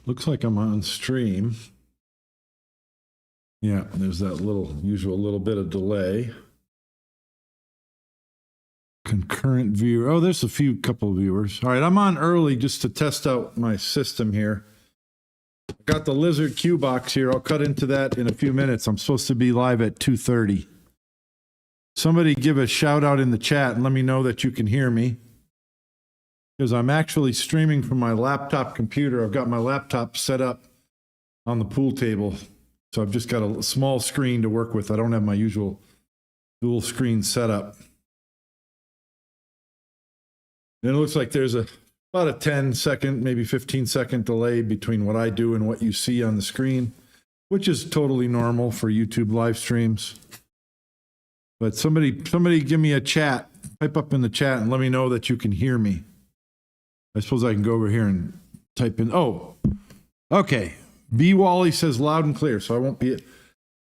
Looks like I'm on stream. Yeah, there's that usual little bit of delay. Concurrent viewer. Oh, there's couple of viewers. All right, I'm on early just to test out my system here. Got the Lizard Q box here. I'll cut into that in a few minutes. I'm supposed to be live at 2:30. Somebody give a shout out in the chat and let me know that you can hear me. Because I'm actually streaming from my laptop computer. I've got my laptop set up on the pool table. So I've just got a small screen to work with. I don't have my usual dual screen setup. And it looks like there's about a 10-second, maybe 15-second delay between what I do and what you see on the screen, which is totally normal for YouTube live streams. But somebody give me a chat, type up in the chat and let me know that you can hear me. I suppose I can go over here and type in, oh, okay. B. Wally says loud and clear, so I won't be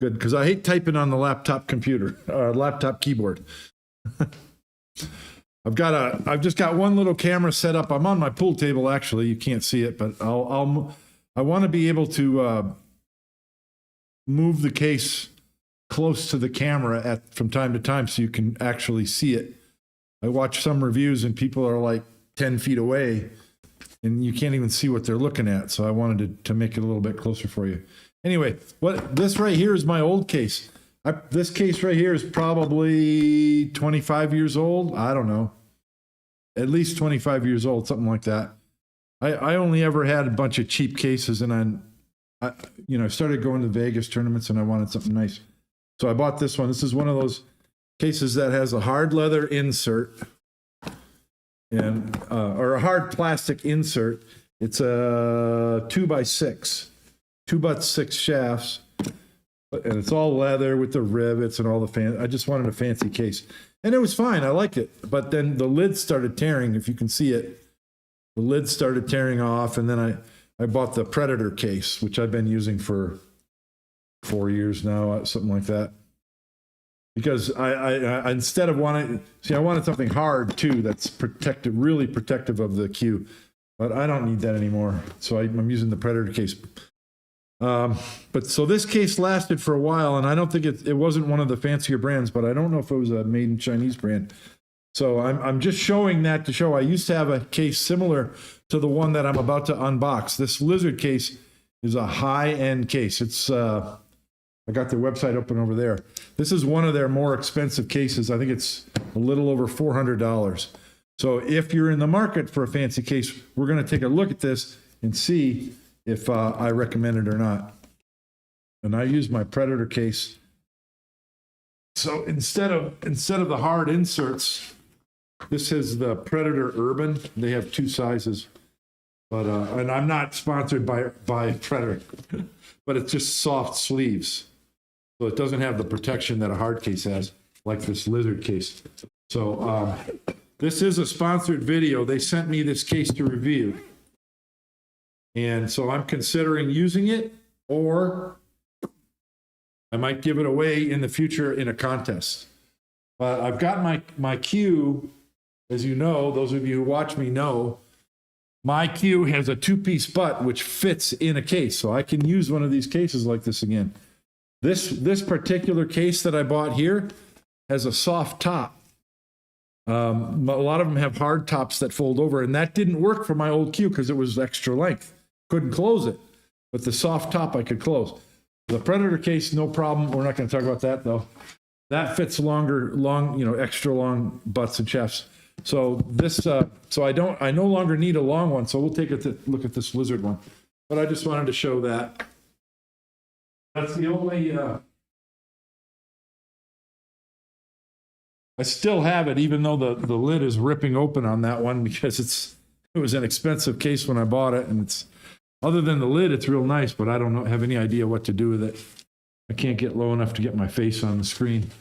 good because I hate typing on the laptop computer, laptop keyboard. I've just got one little camera set up. I'm on my pool table, actually. You can't see it, but I want to be able to move the case close to the camera from time to time so you can actually see it. I watch some reviews and people are like 10 feet away and you can't even see what they're looking at. So I wanted to make it a little bit closer for you. Anyway, this right here is my old case. This case right here is probably 25 years old. I don't know. At least 25 years old, something like that. I only ever had a bunch of cheap cases, and I started going to Vegas tournaments and I wanted something nice. So I bought this one. This is one of those cases that has a hard leather insert and or a hard plastic insert. It's a 2x6, 2x6 shafts. And it's all leather with the rivets and all the I just wanted a fancy case. And it was fine. I liked it. But then the lid started tearing, if you can see it. The lid started tearing off. And then I bought the Predator case, which I've been using for 4 years now, something like that. Because I instead of I wanted something hard too that's protective, really protective of the Q. But I don't need that anymore. So I'm using the Predator case. But so this case lasted for a while, and I don't think it wasn't one of the fancier brands, but I don't know if it was a made in Chinese brand. So I'm just showing that to show I used to have a case similar to the one that I'm about to unbox. This Lizard case is a high-end case. It's I got their website open over there. This is one of their more expensive cases. I think it's a little over $400. So if you're in the market for a fancy case, we're going to take a look at this and see if I recommend it or not. And I use my Predator case. So instead of the hard inserts, this is the Predator Urban. They have two sizes, but and I'm not sponsored by Predator, but it's just soft sleeves. So it doesn't have the protection that a hard case has, like this Lizard case. So this is a sponsored video. They sent me this case to review. And so I'm considering using it, or I might give it away in the future in a contest. But I've got my Q, as you know, those of you who watch me know, my Q has a two-piece butt which fits in a case. So I can use one of these cases like this again. This particular case that I bought here has a soft top. A lot of them have hard tops that fold over, and that didn't work for my old Q because it was extra length. Couldn't close it, but the soft top I could close. The Predator case, no problem. We're not going to talk about that though. That fits extra long butts and shafts. So this, I no longer need a long one. So we'll take a look at this Lizard one. But I just wanted to show that. That's the only. I still have it, even though the lid is ripping open on that one because it was an expensive case when I bought it, and it's. Other than the lid, it's real nice, but I don't have any idea what to do with it. I can't get low enough to get my face on the screen.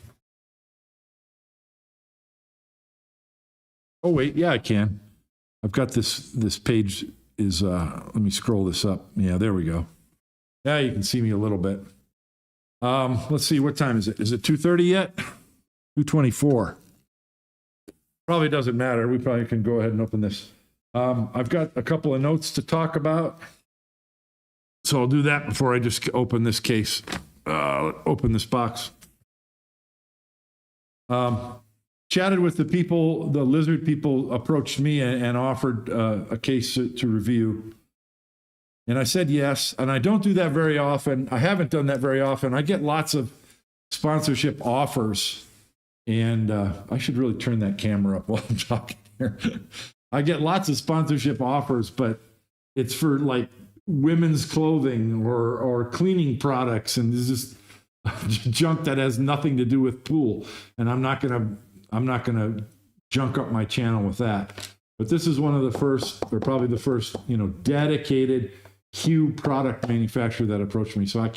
Oh, wait. Yeah, I can. I've got this page is, let me scroll this up. Yeah, there we go. Now you can see me a little bit. Let's see. What time is it? Is it 2:30 yet? 2:24. Probably doesn't matter. We probably can go ahead and open this. I've got a couple of notes to talk about. So I'll do that before I just open this case, open this box. Chatted with the people, the lizard people approached me and offered a case to review. And I said yes, and I don't do that very often. I haven't done that very often. I get lots of sponsorship offers, and I should really turn that camera up while I'm talking here. I get lots of sponsorship offers, but it's for like women's clothing or cleaning products, and this is junk that has nothing to do with pool. And I'm not gonna junk up my channel with that. But this is one of the first, or probably the first, dedicated Hue product manufacturer that approached me. So I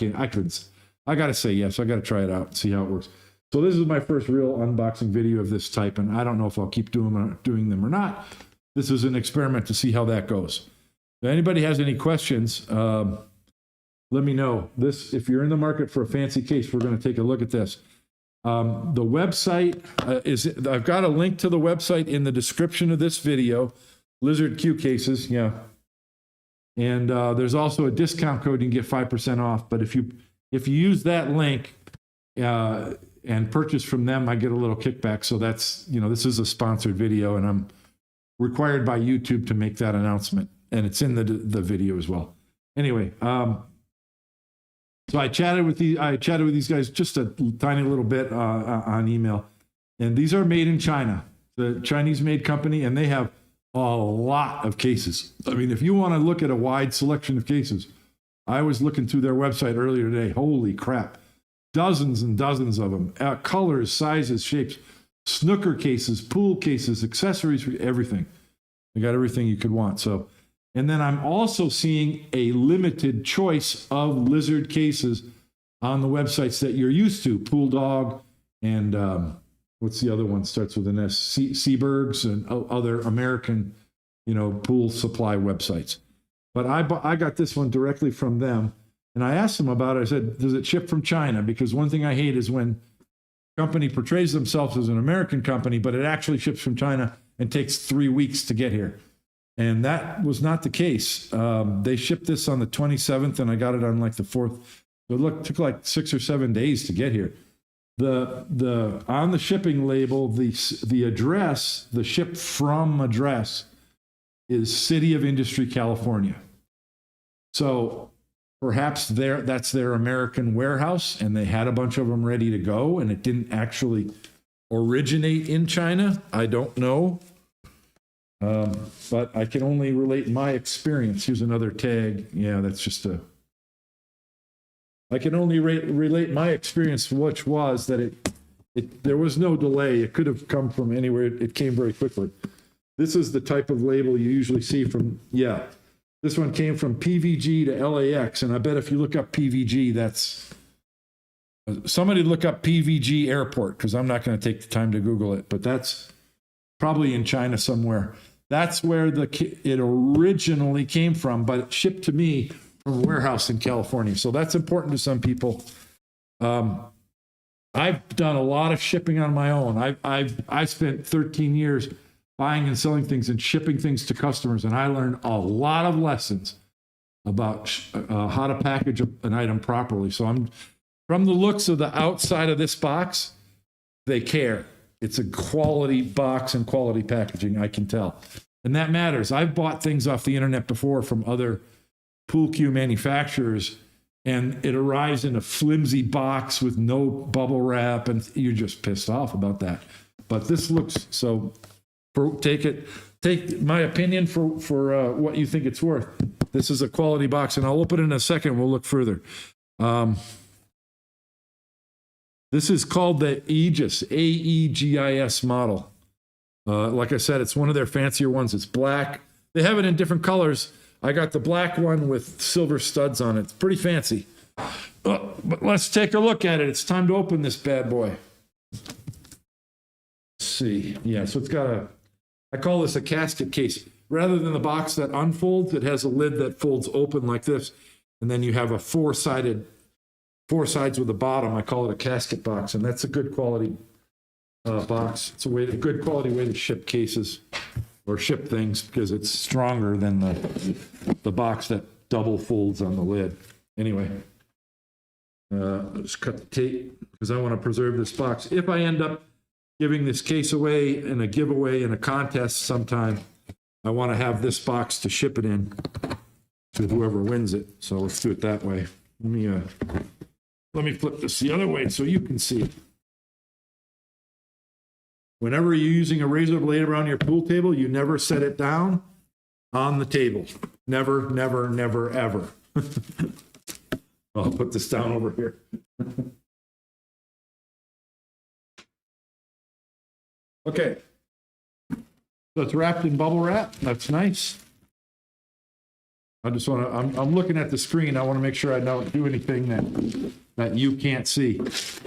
got to say yes. I got to try it out and see how it works. So this is my first real unboxing video of this type, and I don't know if I'll keep doing them or not. This is an experiment to see how that goes. If anybody has any questions, let me know. If you're in the market for a fancy case, we're going to take a look at this. The website I've got a link to the website in the description of this video, Lizard Q Cases. Yeah. And there's also a discount code. You can get 5% off. But if you use that link and purchase from them, I get a little kickback. So that's, this is a sponsored video, and I'm required by YouTube to make that announcement. And it's in the video as well. Anyway, so I chatted with these guys just a tiny little bit on email. And these are made in China, the Chinese-made company, and they have a lot of cases. I mean, if you want to look at a wide selection of cases, I was looking through their website earlier today. Holy crap. Dozens and dozens of them. Colors, sizes, shapes, snooker cases, pool cases, accessories, everything. They got everything you could want. So, and then I'm also seeing a limited choice of lizard cases on the websites that you're used to. Pool Dog and what's the other one? Starts with an S. Seabergs and other American, pool supply websites. But I got this one directly from them, and I asked them about it. I said, "Does it ship from China?" Because one thing I hate is when a company portrays themselves as an American company, but it actually ships from China and takes 3 weeks to get here. And that was not the case. They shipped this on the 27th, and I got it on like the 4th. So it took like 6 or 7 days to get here. The on the shipping label, the address, the ship from address is City of Industry, California. So perhaps that's their American warehouse, and they had a bunch of them ready to go, and it didn't actually originate in China. I don't know. But I can only relate my experience. Here's another tag. Yeah, that's just I can only relate my experience, which was that there was no delay. It could have come from anywhere. It came very quickly. This is the type of label you usually see from, this one came from PVG to LAX. And I bet if you look up PVG, somebody look up PVG airport, because I'm not going to take the time to Google it, but that's probably in China somewhere. That's where it originally came from, but it shipped to me from a warehouse in California. So that's important to some people. I've done a lot of shipping on my own. I spent 13 years buying and selling things and shipping things to customers, and I learned a lot of lessons about how to package an item properly. So from the looks of the outside of this box, they care. It's a quality box and quality packaging, I can tell. And that matters. I've bought things off the internet before from other pool cue manufacturers, and it arrives in a flimsy box with no bubble wrap, and you're just pissed off about that. But this looks, so take my opinion for what you think it's worth. This is a quality box, and I'll open it in a second. We'll look further. This is called the Aegis, Aegis model. Like I said, it's one of their fancier ones. It's black. They have it in different colors. I got the black one with silver studs on it. It's pretty fancy. But let's take a look at it. It's time to open this bad boy. Let's see. Yeah, so it's got I call this a casket case. Rather than the box that unfolds, it has a lid that folds open like this. And then you have a four sides with a bottom. I call it a casket box, and that's a good quality box. It's a good quality way to ship cases or ship things, because it's stronger than the box that double folds on the lid. Anyway, just cut the tape because I want to preserve this box. If I end up giving this case away in a giveaway in a contest sometime, I want to have this box to ship it in to whoever wins it. So let's do it that way. Let me flip this the other way so you can see it. Whenever you're using a razor blade around your pool table, you never set it down on the table. Never, never, never, ever. I'll put this down over here. Okay. So it's wrapped in bubble wrap. That's nice. I just want to, I'm looking at the screen. I want to make sure I don't do anything that you can't see.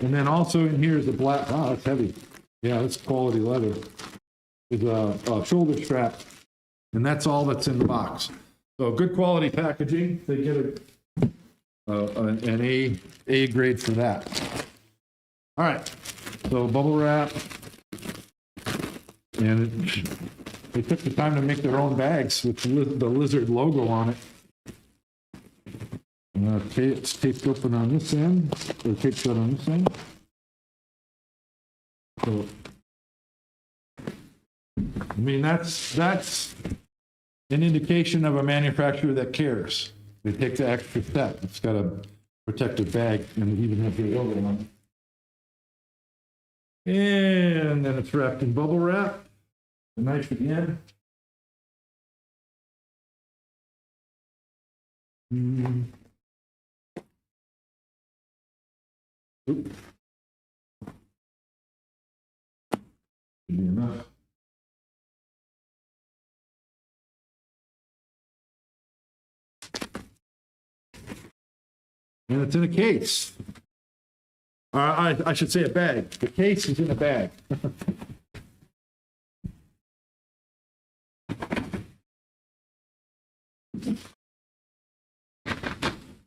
And then also in here is a black, wow, that's heavy. Yeah, that's quality leather. There's a shoulder strap, and that's all that's in the box. So good quality packaging. They get an A grade for that. All right, so bubble wrap, and they took the time to make their own bags with the lizard logo on it. Okay, it's taped open on this end, or taped shut on this end. So, I mean, that's an indication of a manufacturer that cares. They take the extra step. It's got a protective bag, and it even has the logo on it. And then it's wrapped in bubble wrap. The knife again. Oop. Should be enough. And it's in a case. I should say a bag. The case is in a bag.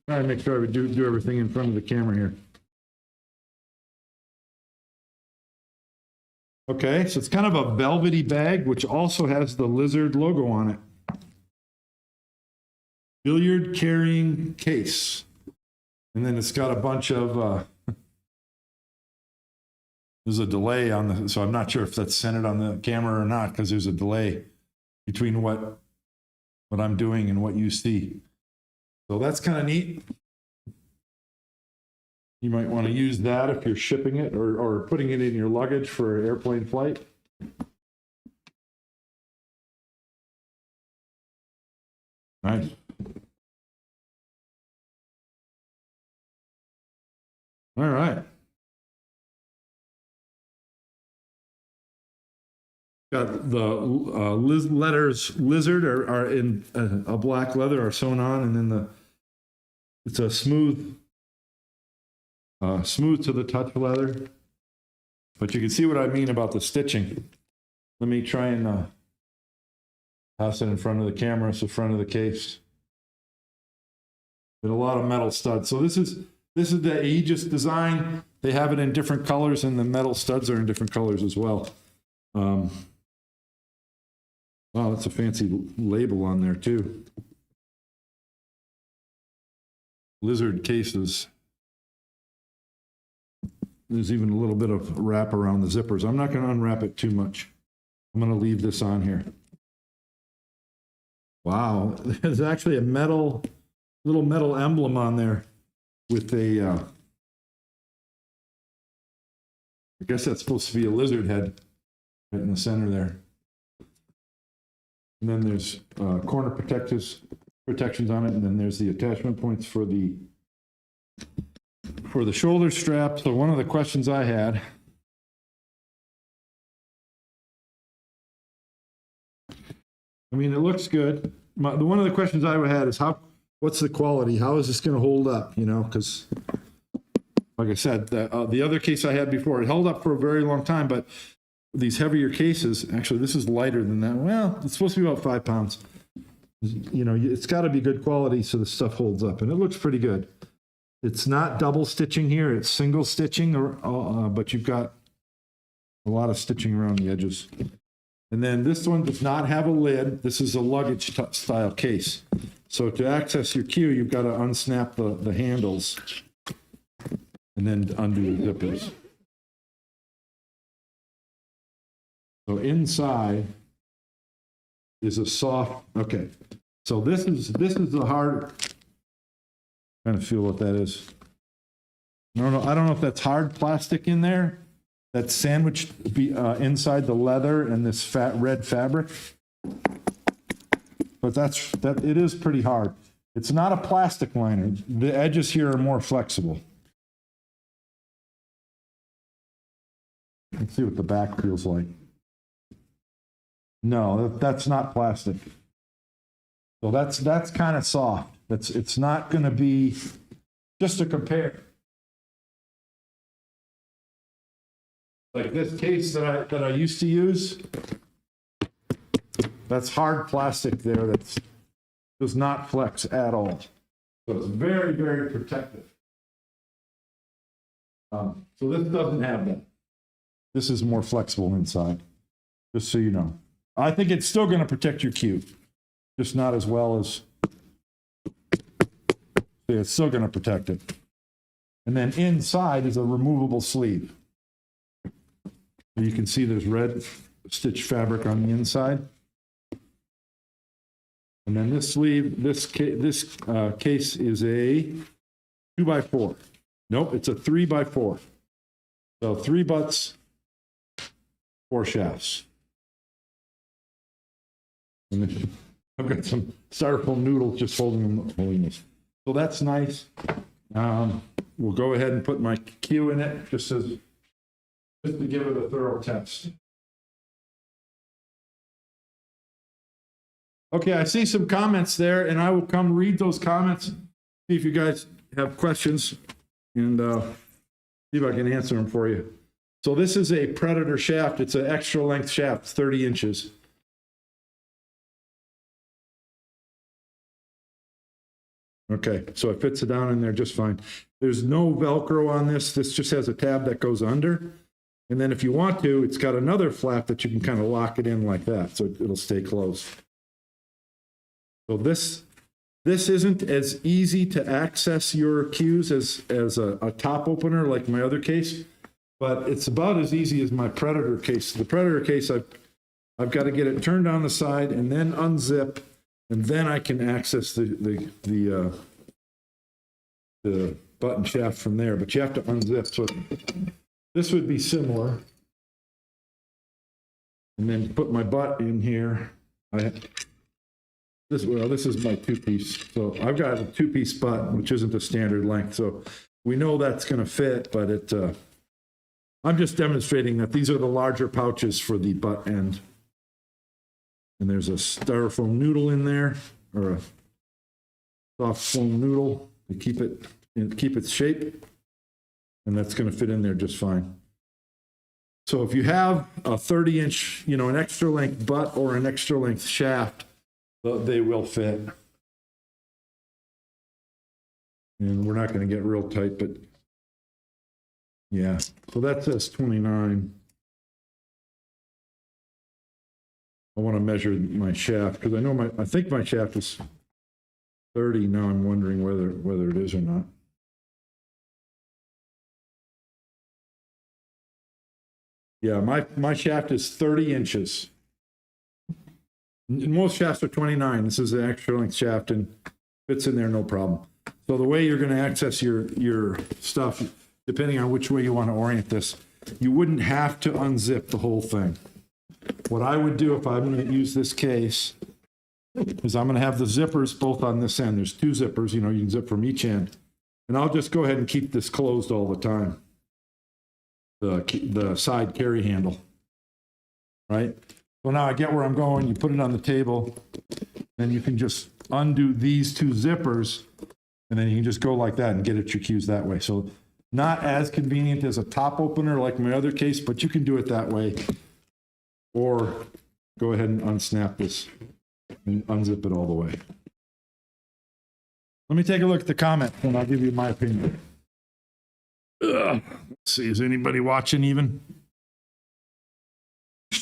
Try to make sure I do everything in front of the camera here. Okay, so it's kind of a velvety bag, which also has the lizard logo on it. Billiard carrying case. And then it's got a bunch of, there's a delay on the, so I'm not sure if that's centered on the camera or not, because there's a delay between what I'm doing and what you see. So that's kind of neat. You might want to use that if you're shipping it or putting it in your luggage for an airplane flight. Nice. All right. Got the letters lizard are in a black leather are sewn on, and then it's a smooth to the touch leather. But you can see what I mean about the stitching. Let me try and pass it in front of the camera. It's the front of the case. With a lot of metal studs. So this is the Aegis design. They have it in different colors, and the metal studs are in different colors as well. Wow, that's a fancy label on there too. Lizard cases. There's even a little bit of wrap around the zippers. I'm not going to unwrap it too much. I'm going to leave this on here. Wow, there's actually a little metal emblem on there with a, I guess that's supposed to be a lizard head right in the center there. And then there's corner protections on it, and then there's the attachment points for the shoulder strap. So one of the questions I had, I mean, it looks good. One of the questions I had is what's the quality? How is this going to hold up? You know, because like I said, the other case I had before, it held up for a very long time, but these heavier cases, actually, this is lighter than that. Well, it's supposed to be about 5 pounds. You know, it's got to be good quality so the stuff holds up, and it looks pretty good. It's not double stitching here, it's single stitching, but you've got a lot of stitching around the edges. And then this one does not have a lid. This is a luggage style case. So to access your cue, you've got to unsnap the handles and then undo the zippers. So inside is a soft, okay. So this is the hard, trying to feel what that is. I don't know if that's hard plastic in there that's sandwiched inside the leather and this red fabric. But it is pretty hard. It's not a plastic liner. The edges here are more flexible. Let's see what the back feels like. No, that's not plastic. So that's kind of soft. It's not going to be, just to compare. Like this case that I used to use, that's hard plastic there that does not flex at all. So it's very, very protective. So this doesn't have that. This is more flexible inside, just so you know. I think it's still going to protect your cue, just not as well as, it's still going to protect it. And then inside is a removable sleeve. You can see there's red stitch fabric on the inside. And then this sleeve, this case is a 2x4. Nope, it's a 3x4. So 3 butts, 4 shafts. And then I've got some styrofoam noodles just holding this. So that's nice. We'll go ahead and put my cue in it just to give it a thorough test. Okay, I see some comments there, and I will come read those comments, see if you guys have questions, and see if I can answer them for you. So this is a Predator shaft. It's an extra length shaft, 30 inches. Okay, so it fits it down in there just fine. There's no Velcro on this. This just has a tab that goes under. And then if you want to, it's got another flap that you can kind of lock it in like that, so it'll stay closed. So this isn't as easy to access your cues as a top opener like my other case, but it's about as easy as my Predator case. The Predator case, I've got to get it turned on the side and then unzip, and then I can access the button shaft from there. But you have to unzip. So this would be similar, and then put my butt in here. This is my 2-piece. So I've got a 2-piece butt, which isn't a standard length. So we know that's going to fit, but I'm just demonstrating that these are the larger pouches for the butt end. And there's a styrofoam noodle in there, or a soft foam noodle to keep its shape. And that's going to fit in there just fine. So if you have a 30-inch, an extra length butt or an extra length shaft, they will fit. And we're not going to get real tight, but yeah. So that says 29. I want to measure my shaft because I think my shaft is 30. Now I'm wondering whether it is or not. Yeah, my shaft is 30 inches. Most shafts are 29. This is an extra length shaft and fits in there no problem. So the way you're going to access your stuff, depending on which way you want to orient this, you wouldn't have to unzip the whole thing. What I would do if I'm going to use this case is I'm going to have the zippers both on this end. There's 2 zippers, you can zip from each end. And I'll just go ahead and keep this closed all the time. The side carry handle, right? So now I get where I'm going. You put it on the table, then you can just undo these 2 zippers, and then you can just go like that and get at your cues that way. So not as convenient as a top opener like my other case, but you can do it that way. Or go ahead and unsnap this and unzip it all the way. Let me take a look at the comment, and I'll give you my opinion. Let's see, is anybody watching even?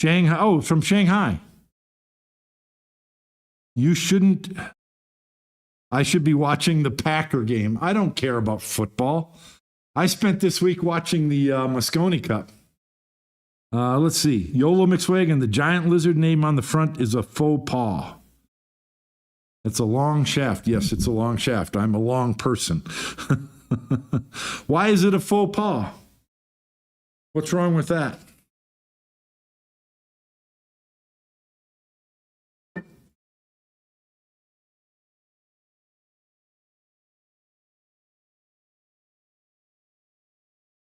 Shanghai. Oh, from Shanghai. You shouldn't. I should be watching the Packer game. I don't care about football. I spent this week watching the Moscone Cup. Let's see. YOLO McSwagon, the giant lizard name on the front is a faux pas. It's a long shaft. Yes, it's a long shaft. I'm a long person. Why is it a faux pas? What's wrong with that?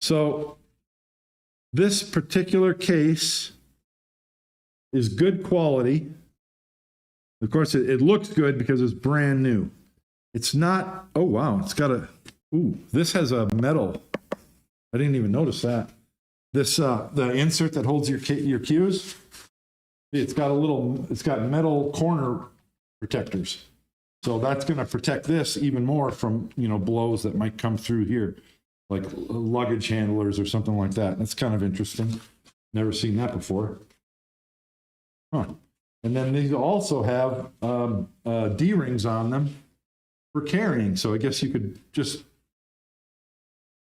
So this particular case is good quality. Of course, it looks good because it's brand new. It's not, oh wow, it's got a, ooh, this has a metal. I didn't even notice that. This, the insert that holds your cues, it's got metal corner protectors. So that's going to protect this even more from, blows that might come through here, like luggage handlers or something like that. That's kind of interesting. Never seen that before. Huh. And then these also have D-rings on them for carrying. So I guess you could just,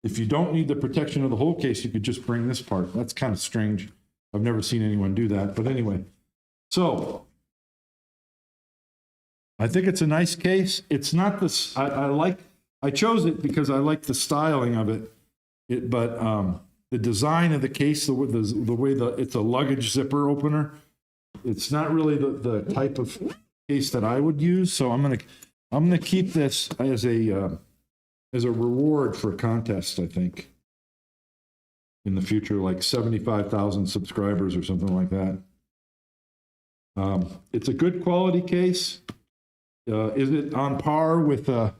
if you don't need the protection of the whole case, you could just bring this part. That's kind of strange. I've never seen anyone do that. But anyway, so I think it's a nice case. It's not this, I chose it because I like the styling of it. But the design of the case, the way it's a luggage zipper opener, it's not really the type of case that I would use. So I'm gonna keep this as a reward for a contest, I think, in the future, like 75,000 subscribers or something like that. It's a good quality case. Is it on par with a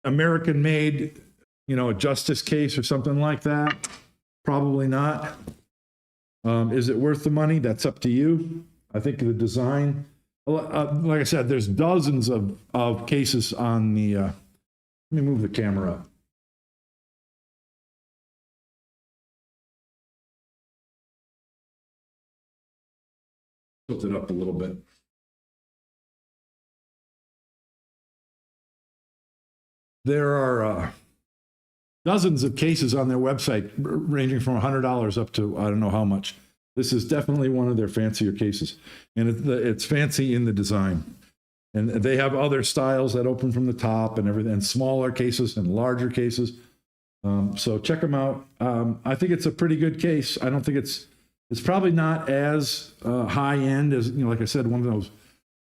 American-made, a Justice case or something like that? Probably not. Is it worth the money? That's up to you. I think the design, like I said, there's dozens of cases on the, let me move the camera up. Tilt it up a little bit. There are dozens of cases on their website ranging from $100 up to I don't know how much. This is definitely one of their fancier cases. And it's fancy in the design. And they have other styles that open from the top and everything, and smaller cases and larger cases. So check them out. I think it's a pretty good case. I don't think it's probably not as high end as, like I said, one of those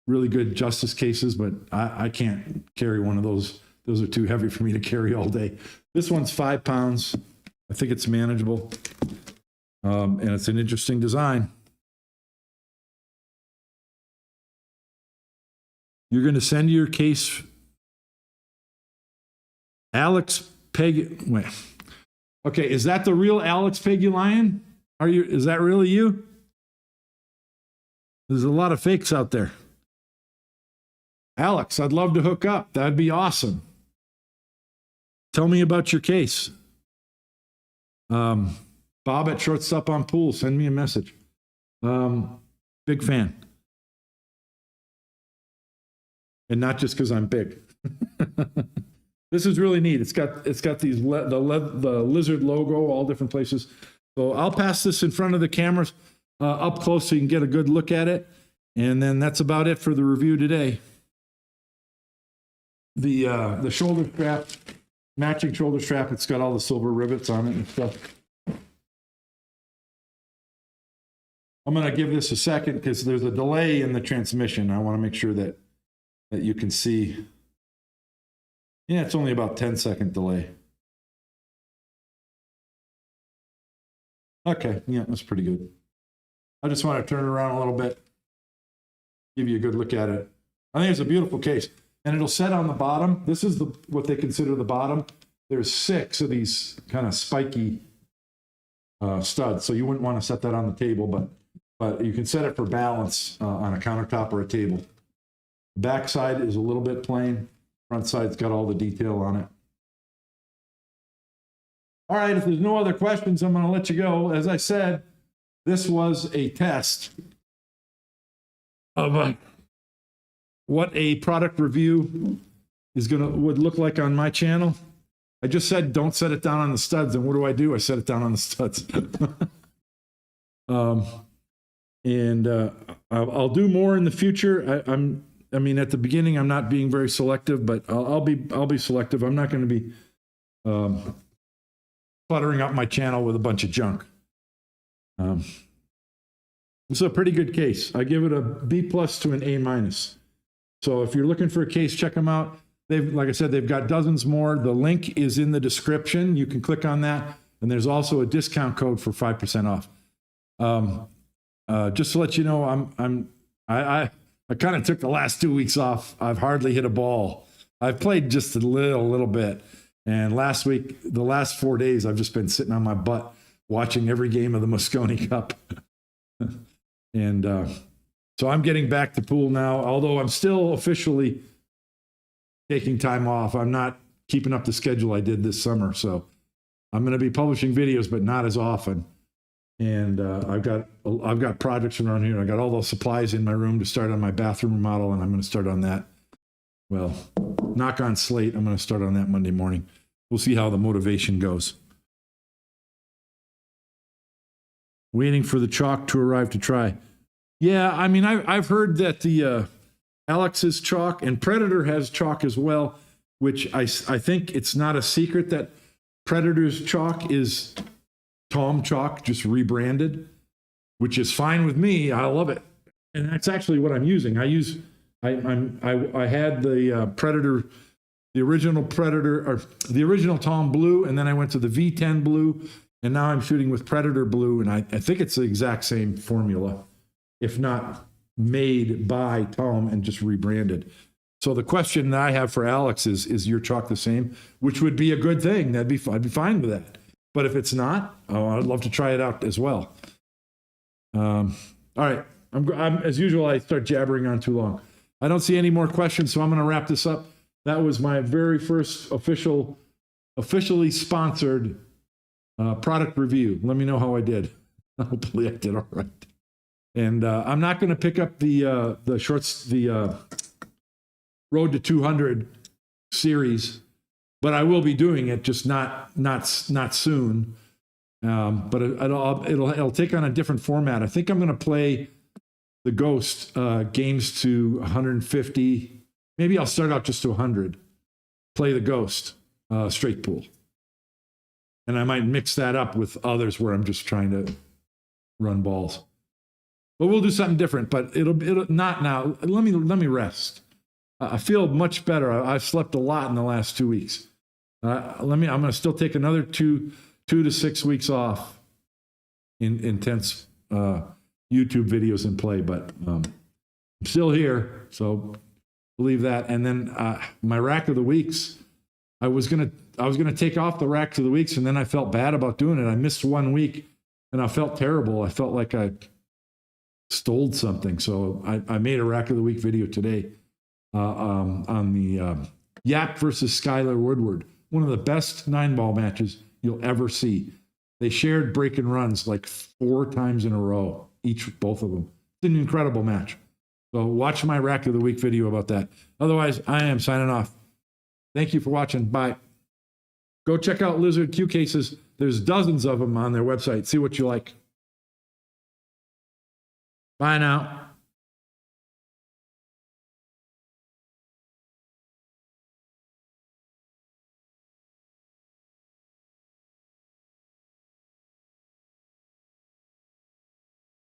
really good Justice cases, but I can't carry one of those. Those are too heavy for me to carry all day. This one's 5 pounds. I think it's manageable. And it's an interesting design. You're going to send your case, Alex Peg. Wait. Okay, is that the real Alex Pegulayan? Is that really you? There's a lot of fakes out there. Alex, I'd love to hook up. That'd be awesome. Tell me about your case. Bob at Shortstop on Pool, send me a message. Big fan. And not just because I'm big. This is really neat. It's got these the lizard logo, all different places. So I'll pass this in front of the cameras up close so you can get a good look at it. And then that's about it for the review today. The shoulder strap, matching shoulder strap, it's got all the silver rivets on it and stuff. I'm going to give this a second because there's a delay in the transmission. I want to make sure that you can see. Yeah, it's only about 10-second delay. Okay, yeah, that's pretty good. I just want to turn it around a little bit, give you a good look at it. I think it's a beautiful case. And it'll set on the bottom. This is what they consider the bottom. There's 6 of these kind of spiky studs. So you wouldn't want to set that on the table, but you can set it for balance on a countertop or a table. The back side is a little bit plain. Front side's got all the detail on it. All right, if there's no other questions, I'm going to let you go. As I said, this was a test of what a product review would look like on my channel. I just said don't set it down on the studs, and what do? I set it down on the studs. I'll do more in the future. I mean, at the beginning, I'm not being very selective, but I'll be selective. I'm not going to be cluttering up my channel with a bunch of junk. It's a pretty good case. I give it a B+ to an A-. So if you're looking for a case, check them out. Like I said, they've got dozens more. The link is in the description. You can click on that, and there's also a discount code for 5% off. Just to let you know, I kind of took the last 2 weeks off. I've hardly hit a ball. I've played just a little bit. And last week, the last 4 days, I've just been sitting on my butt watching every game of the Moscone Cup. And so I'm getting back to pool now, although I'm still officially taking time off. I'm not keeping up the schedule I did this summer. So I'm going to be publishing videos, but not as often. And I've got projects around here. I got all those supplies in my room to start on my bathroom remodel, and I'm going to start on that. Well, knock on slate. I'm going to start on that Monday morning. We'll see how the motivation goes. Waiting for the chalk to arrive to try. Yeah, I mean, I've heard that the Alex's chalk and Predator has chalk as well, which I think it's not a secret that Predator's chalk is Tom chalk, just rebranded, which is fine with me. I love it, and that's actually what I'm using. I had the Predator, the original Predator, or the original Tom blue, and then I went to the V10 blue, and now I'm shooting with Predator blue, and I think it's the exact same formula, if not made by Tom and just rebranded. So the question that I have for Alex is your chalk the same? Which would be a good thing. I'd be fine with that. But if it's not, I'd love to try it out as well. All right. I'm as usual, I start jabbering on too long. I don't see any more questions, so I'm going to wrap this up. That was my very first officially sponsored product review. Let me know how I did. Hopefully I did all right. And I'm not going to pick up the Road to 200 series, but I will be doing it, just not soon. But it'll take on a different format. I think I'm going to play the Ghost games to 150. Maybe I'll start out just to 100. Play the Ghost straight pool, and I might mix that up with others where I'm just trying to run balls. But we'll do something different. But it'll not now. Let me rest. I feel much better. I've slept a lot in the last 2 weeks. I'm going to still take another 2 to 6 weeks off in intense YouTube videos and play, but I'm still here, so believe that. And then my rack of the weeks, I was gonna take off the racks of the weeks, and then I felt bad about doing it. I missed 1 week, and I felt terrible. I felt like I stole something, so I made a rack of the week video today on the Yap versus Skylar Woodward. One of the best 9-ball matches you'll ever see. They shared break and runs like 4 times in a row, both of them. It's an incredible match. So watch my rack of the week video about that. Otherwise, I am signing off. Thank you for watching. Bye. Go check out Lizard Q cases. There's dozens of them on their website. See what you like. Bye now.